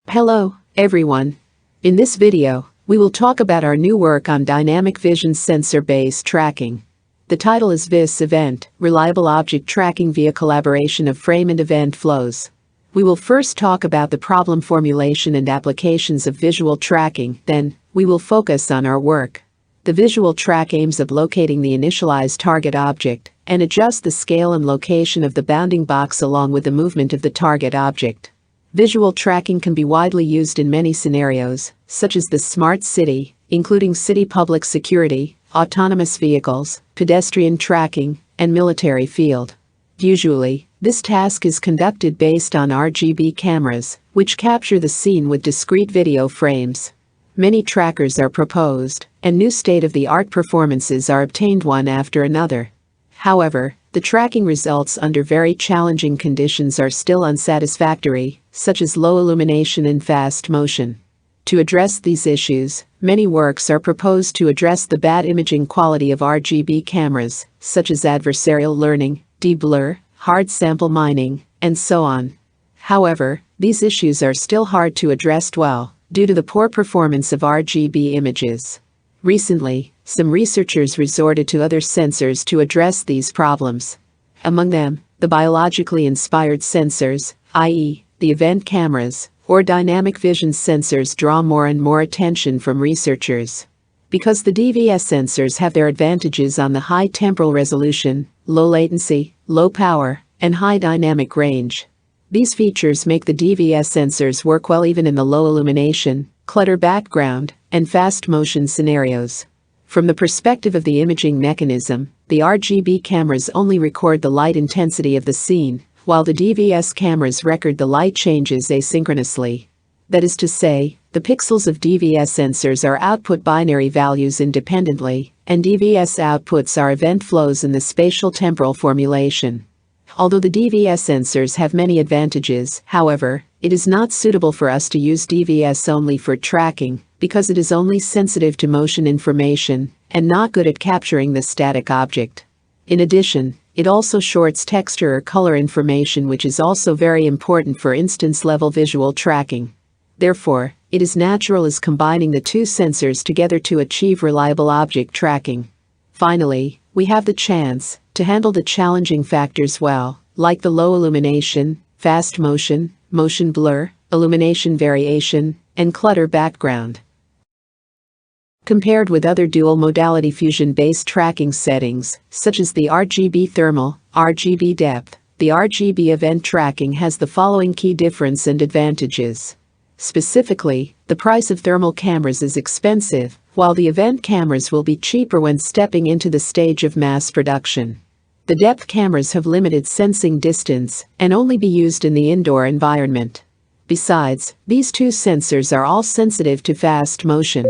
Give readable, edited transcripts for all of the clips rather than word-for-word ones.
Hello, everyone. In this video, we will talk about our new work on dynamic vision sensor-based tracking. The title is VIS Event, Reliable Object Tracking via Collaboration of Frame and Event Flows. We will first talk about the problem formulation and applications of visual tracking, then, we will focus on our work. The visual track aims at locating the initialized target object and adjust the scale and location of the bounding box along with the movement of the target object. Visual tracking can be widely used in many scenarios, such as the smart city, including city public security, autonomous vehicles, pedestrian tracking, and military field. Usually, this task is conducted based on RGB cameras, which capture the scene with discrete video frames. Many trackers are proposed, and new state-of-the-art performances are obtained one after another. However, the tracking results under very challenging conditions are still unsatisfactory, such as low illumination and fast motion. To address these issues, many works are proposed to address the bad imaging quality of RGB cameras, such as adversarial learning, de-blur, hard sample mining, and so on. However, these issues are still hard to address well, due to the poor performance of RGB images. Recently, some researchers resorted to other sensors to address these problems. Among them, the biologically inspired sensors, i.e., the event cameras, or dynamic vision sensors draw more and more attention from researchers. Because the DVS sensors have their advantages on the high temporal resolution, low latency, low power, and high dynamic range. These features make the DVS sensors work well even in the low illumination, clutter background, and fast motion scenarios. From the perspective of the imaging mechanism, the RGB cameras only record the light intensity of the scene, while the DVS cameras record the light changes asynchronously. That is to say, the pixels of DVS sensors are output binary values independently, and DVS outputs are event flows in the spatial temporal formulation. Although the DVS sensors have many advantages, however, it is not suitable for us to use DVS only for tracking, because it is only sensitive to motion information and not good at capturing the static object. In addition, it also shorts texture or color information, which is also very important for instance-level visual tracking. Therefore, it is natural as combining the two sensors together to achieve reliable object tracking. Finally, we have the chance to handle the challenging factors well, like the low illumination, fast motion, motion blur, illumination variation, and clutter background. Compared with other dual-modality fusion-based tracking settings, such as the RGB thermal, RGB depth, the RGB event tracking has the following key difference and advantages. Specifically, the price of thermal cameras is expensive, while the event cameras will be cheaper when stepping into the stage of mass production. The depth cameras have limited sensing distance and only be used in the indoor environment. Besides, these two sensors are all sensitive to fast motion.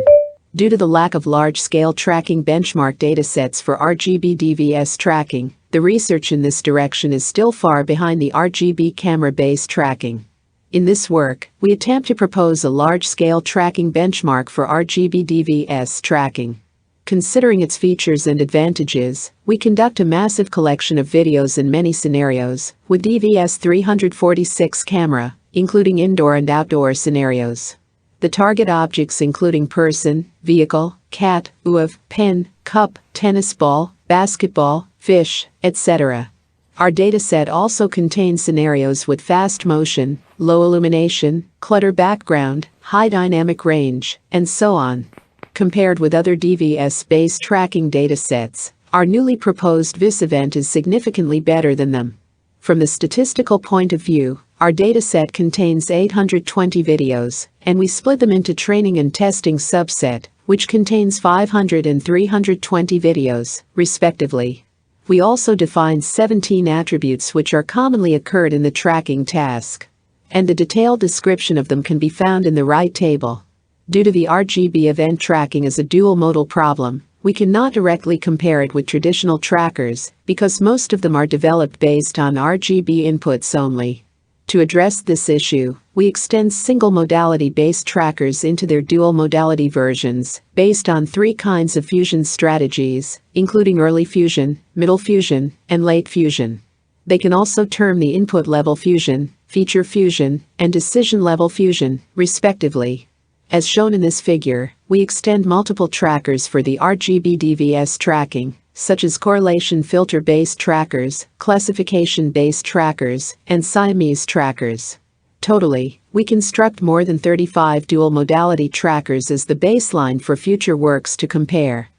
Due to the lack of large-scale tracking benchmark datasets for RGB DVS tracking, the research in this direction is still far behind the RGB camera-based tracking. In this work, we attempt to propose a large-scale tracking benchmark for RGB DVS tracking. Considering its features and advantages, we conduct a massive collection of videos in many scenarios, with DVS 346 camera, including indoor and outdoor scenarios. The target objects including person, vehicle, cat, UAV, pen, cup, tennis ball, basketball, fish, etc. Our dataset also contains scenarios with fast motion, low illumination, clutter background, high dynamic range, and so on. Compared with other DVS-based tracking datasets, our newly proposed VIS event is significantly better than them. From the statistical point of view, our dataset contains 820 videos, and we split them into training and testing subset, which contains 500 and 320 videos, respectively. We also define 17 attributes which are commonly occurred in the tracking task. And a detailed description of them can be found in the right table. Due to the RGB event tracking as a dual-modal problem, we cannot directly compare it with traditional trackers, because most of them are developed based on RGB inputs only. To address this issue, we extend single-modality-based trackers into their dual-modality versions, based on 3 kinds of fusion strategies, including early fusion, middle fusion, and late fusion. They can also term the input-level fusion, feature fusion, and decision-level fusion, respectively. As shown in this figure, we extend multiple trackers for the RGB DVS tracking, such as correlation filter-based trackers, classification-based trackers, and Siamese trackers. Totally, we construct more than 35 dual-modality trackers as the baseline for future works to compare.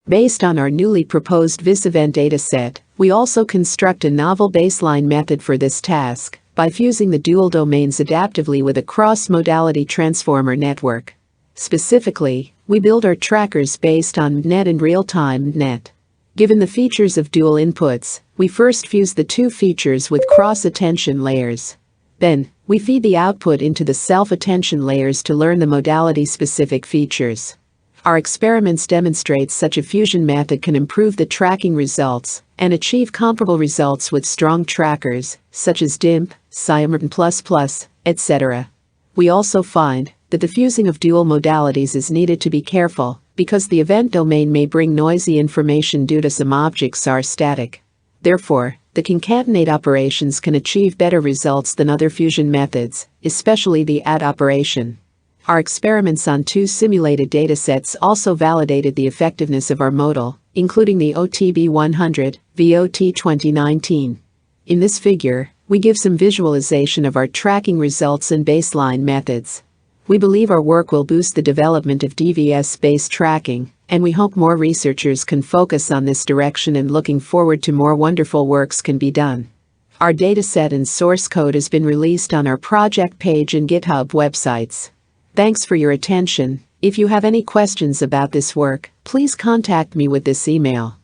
Based on our newly proposed VisEvent dataset, we also construct a novel baseline method for this task by fusing the dual domains adaptively with a cross-modality transformer network. Specifically, we build our trackers based on MNET and real-time MNET. Given the features of dual inputs, we first fuse the two features with cross-attention layers. Then, we feed the output into the self-attention layers to learn the modality-specific features. Our experiments demonstrate such a fusion method can improve the tracking results and achieve comparable results with strong trackers, such as DIMP, SIAMRN++, etc. We also find that the fusing of dual modalities is needed to be careful, because the event domain may bring noisy information due to some objects are static. Therefore, the concatenate operations can achieve better results than other fusion methods, especially the add operation. Our experiments on two simulated datasets also validated the effectiveness of our model, including the OTB100, VOT 2019. In this figure, we give some visualization of our tracking results and baseline methods. We believe our work will boost the development of DVS-based tracking, and we hope more researchers can focus on this direction, and looking forward to more wonderful works can be done. Our dataset and source code has been released on our project page and GitHub websites. Thanks for your attention. If you have any questions about this work, please contact me with this email.